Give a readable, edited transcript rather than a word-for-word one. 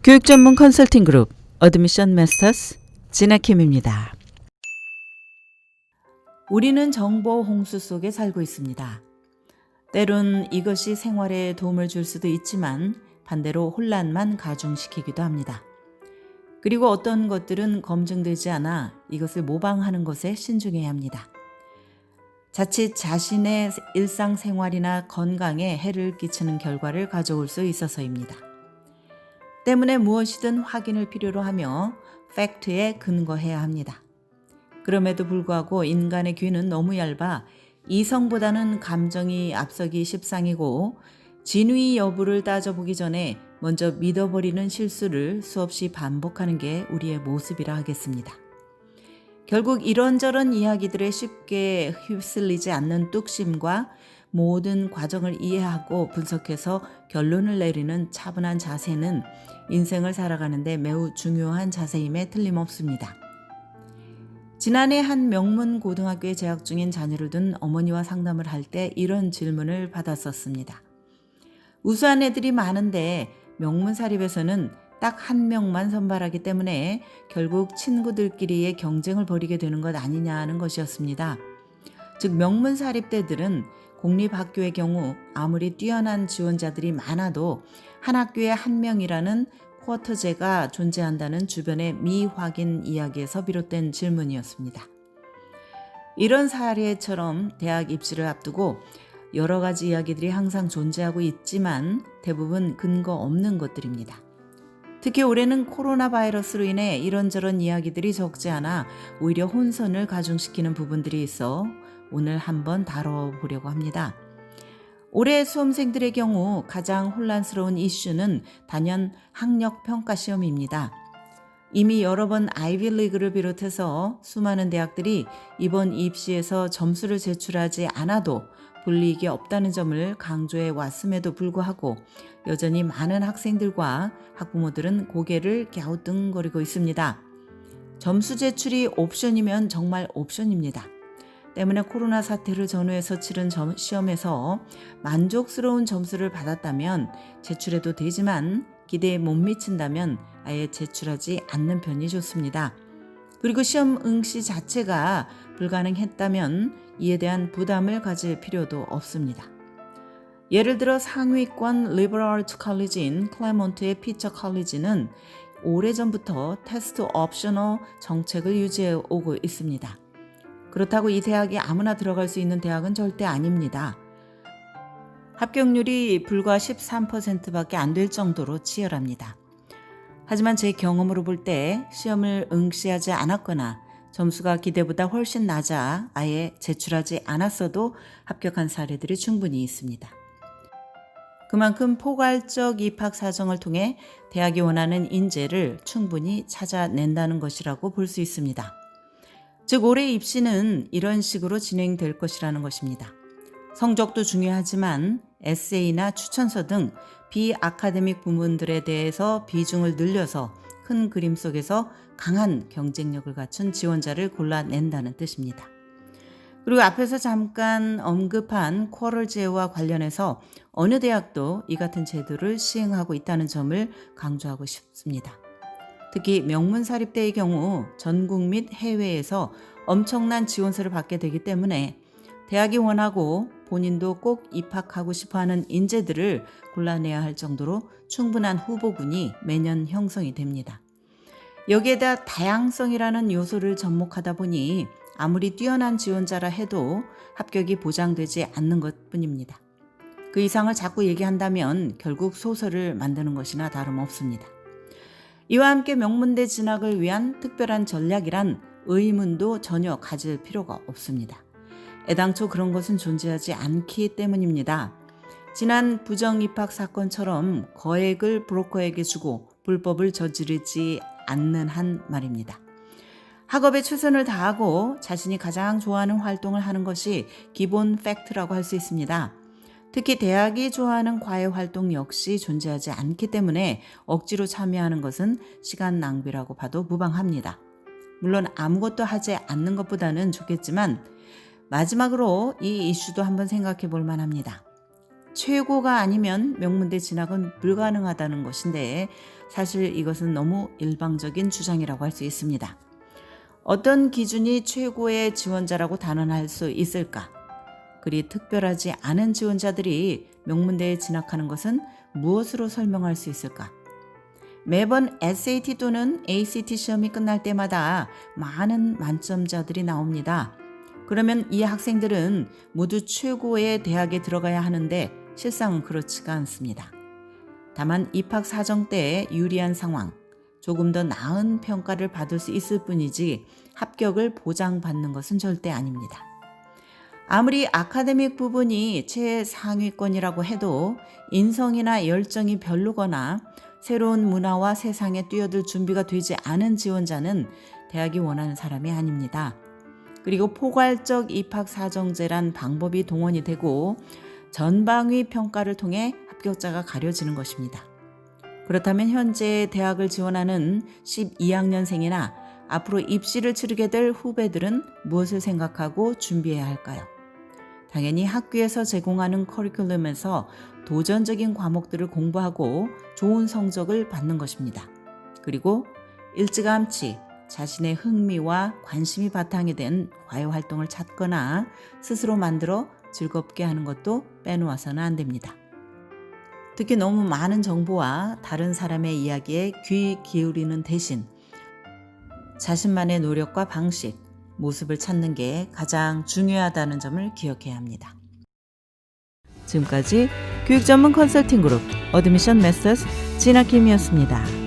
교육 전문 컨설팅 그룹 어드미션 마스터스 진아킴입니다. 우리는 정보 홍수 속에 살고 있습니다. 때론 이것이 생활에 도움을 줄 수도 있지만 반대로 혼란만 가중시키기도 합니다. 그리고 어떤 것들은 검증되지 않아 이것을 모방하는 것에 신중해야 합니다. 자칫 자신의 일상생활이나 건강에 해를 끼치는 결과를 가져올 수 있어서입니다. 때문에 무엇이든 확인을 필요로 하며 팩트에 근거해야 합니다. 그럼에도 불구하고 인간의 귀는 너무 얇아 이성보다는 감정이 앞서기 십상이고 진위 여부를 따져보기 전에 먼저 믿어버리는 실수를 수없이 반복하는 게 우리의 모습이라 하겠습니다. 결국 이런저런 이야기들에 쉽게 휩쓸리지 않는 뚝심과 모든 과정을 이해하고 분석해서 결론을 내리는 차분한 자세는 인생을 살아가는데 매우 중요한 자세임에 틀림없습니다. 지난해 한 명문 고등학교에 재학 중인 자녀를 둔 어머니와 상담을 할 때 이런 질문을 받았었습니다. 우수한 애들이 많은데 명문 사립에서는 딱 한 명만 선발하기 때문에 결국 친구들끼리의 경쟁을 벌이게 되는 것 아니냐는 것이었습니다. 즉 명문 사립대들은 공립학교의 경우 아무리 뛰어난 지원자들이 많아도 한 학교에 한 명이라는 쿼터제가 존재한다는 주변의 미확인 이야기에서 비롯된 질문이었습니다. 이런 사례처럼 대학 입시를 앞두고 여러 가지 이야기들이 항상 존재하고 있지만 대부분 근거 없는 것들입니다. 특히 올해는 코로나 바이러스로 인해 이런저런 이야기들이 적지 않아 오히려 혼선을 가중시키는 부분들이 있어 오늘 한번 다뤄보려고 합니다. 올해 수험생들의 경우 가장 혼란스러운 이슈는 단연 학력평가 시험입니다. 이미 여러 번 아이비리그를 비롯해서 수많은 대학들이 이번 입시에서 점수를 제출하지 않아도 불이익이 없다는 점을 강조해 왔음에도 불구하고 여전히 많은 학생들과 학부모들은 고개를 갸우뚱거리고 있습니다. 점수 제출이 옵션이면 정말 옵션입니다. 때문에 코로나 사태를 전후해서 치른 시험에서 만족스러운 점수를 받았다면 제출해도 되지만 기대에 못 미친다면 아예 제출하지 않는 편이 좋습니다. 그리고 시험 응시 자체가 불가능했다면 이에 대한 부담을 가질 필요도 없습니다. 예를 들어 상위권 리버럴 아트 컬리지인 클레몬트의 피처 컬리지는 오래전부터 테스트 옵셔널 정책을 유지해 오고 있습니다. 그렇다고 이 대학이 아무나 들어갈 수 있는 대학은 절대 아닙니다. 합격률이 불과 13%밖에 안 될 정도로 치열합니다. 하지만 제 경험으로 볼 때 시험을 응시하지 않았거나 점수가 기대보다 훨씬 낮아 아예 제출하지 않았어도 합격한 사례들이 충분히 있습니다. 그만큼 포괄적 입학 사정을 통해 대학이 원하는 인재를 충분히 찾아낸다는 것이라고 볼 수 있습니다. 즉 올해 입시는 이런 식으로 진행될 것이라는 것입니다. 성적도 중요하지만 에세이나 추천서 등 비아카데믹 부문들에 대해서 비중을 늘려서 큰 그림 속에서 강한 경쟁력을 갖춘 지원자를 골라낸다는 뜻입니다. 그리고 앞에서 잠깐 언급한 쿼럴 제도와 관련해서 어느 대학도 이 같은 제도를 시행하고 있다는 점을 강조하고 싶습니다. 특히 명문 사립대의 경우 전국 및 해외에서 엄청난 지원서를 받게 되기 때문에 대학이 원하고 본인도 꼭 입학하고 싶어하는 인재들을 골라내야 할 정도로 충분한 후보군이 매년 형성이 됩니다. 여기에다 다양성이라는 요소를 접목하다 보니 아무리 뛰어난 지원자라 해도 합격이 보장되지 않는 것뿐입니다. 그 이상을 자꾸 얘기한다면 결국 소설을 만드는 것이나 다름없습니다. 이와 함께 명문대 진학을 위한 특별한 전략이란 의문도 전혀 가질 필요가 없습니다. 애당초 그런 것은 존재하지 않기 때문입니다. 지난 부정입학 사건처럼 거액을 브로커에게 주고 불법을 저지르지 않는 한 말입니다. 학업에 최선을 다하고 자신이 가장 좋아하는 활동을 하는 것이 기본 팩트라고 할 수 있습니다. 특히 대학이 좋아하는 과외 활동 역시 존재하지 않기 때문에 억지로 참여하는 것은 시간 낭비라고 봐도 무방합니다. 물론 아무것도 하지 않는 것보다는 좋겠지만 마지막으로 이 이슈도 한번 생각해 볼 만합니다. 최고가 아니면 명문대 진학은 불가능하다는 것인데 사실 이것은 너무 일방적인 주장이라고 할 수 있습니다. 어떤 기준이 최고의 지원자라고 단언할 수 있을까? 그리 특별하지 않은 지원자들이 명문대에 진학하는 것은 무엇으로 설명할 수 있을까? 매번 SAT 또는 ACT 시험이 끝날 때마다 많은 만점자들이 나옵니다. 그러면 이 학생들은 모두 최고의 대학에 들어가야 하는데 실상은 그렇지가 않습니다. 다만 입학 사정 때에 유리한 상황, 조금 더 나은 평가를 받을 수 있을 뿐이지 합격을 보장받는 것은 절대 아닙니다. 아무리 아카데믹 부분이 최상위권이라고 해도 인성이나 열정이 별로거나 새로운 문화와 세상에 뛰어들 준비가 되지 않은 지원자는 대학이 원하는 사람이 아닙니다. 그리고 포괄적 입학 사정제란 방법이 동원이 되고 전방위 평가를 통해 합격자가 가려지는 것입니다. 그렇다면 현재 대학을 지원하는 12학년생이나 앞으로 입시를 치르게 될 후배들은 무엇을 생각하고 준비해야 할까요? 당연히 학교에서 제공하는 커리큘럼에서 도전적인 과목들을 공부하고 좋은 성적을 받는 것입니다. 그리고 일찌감치 자신의 흥미와 관심이 바탕이 된 과외활동을 찾거나 스스로 만들어 즐겁게 하는 것도 빼놓아서는 안 됩니다. 특히 너무 많은 정보와 다른 사람의 이야기에 귀 기울이는 대신 자신만의 노력과 방식, 모습을 찾는 게 가장 중요하다는 점을 기억해야 합니다. 지금까지 교육 전문 컨설팅 그룹 어드미션 메서스 진아킴이었습니다.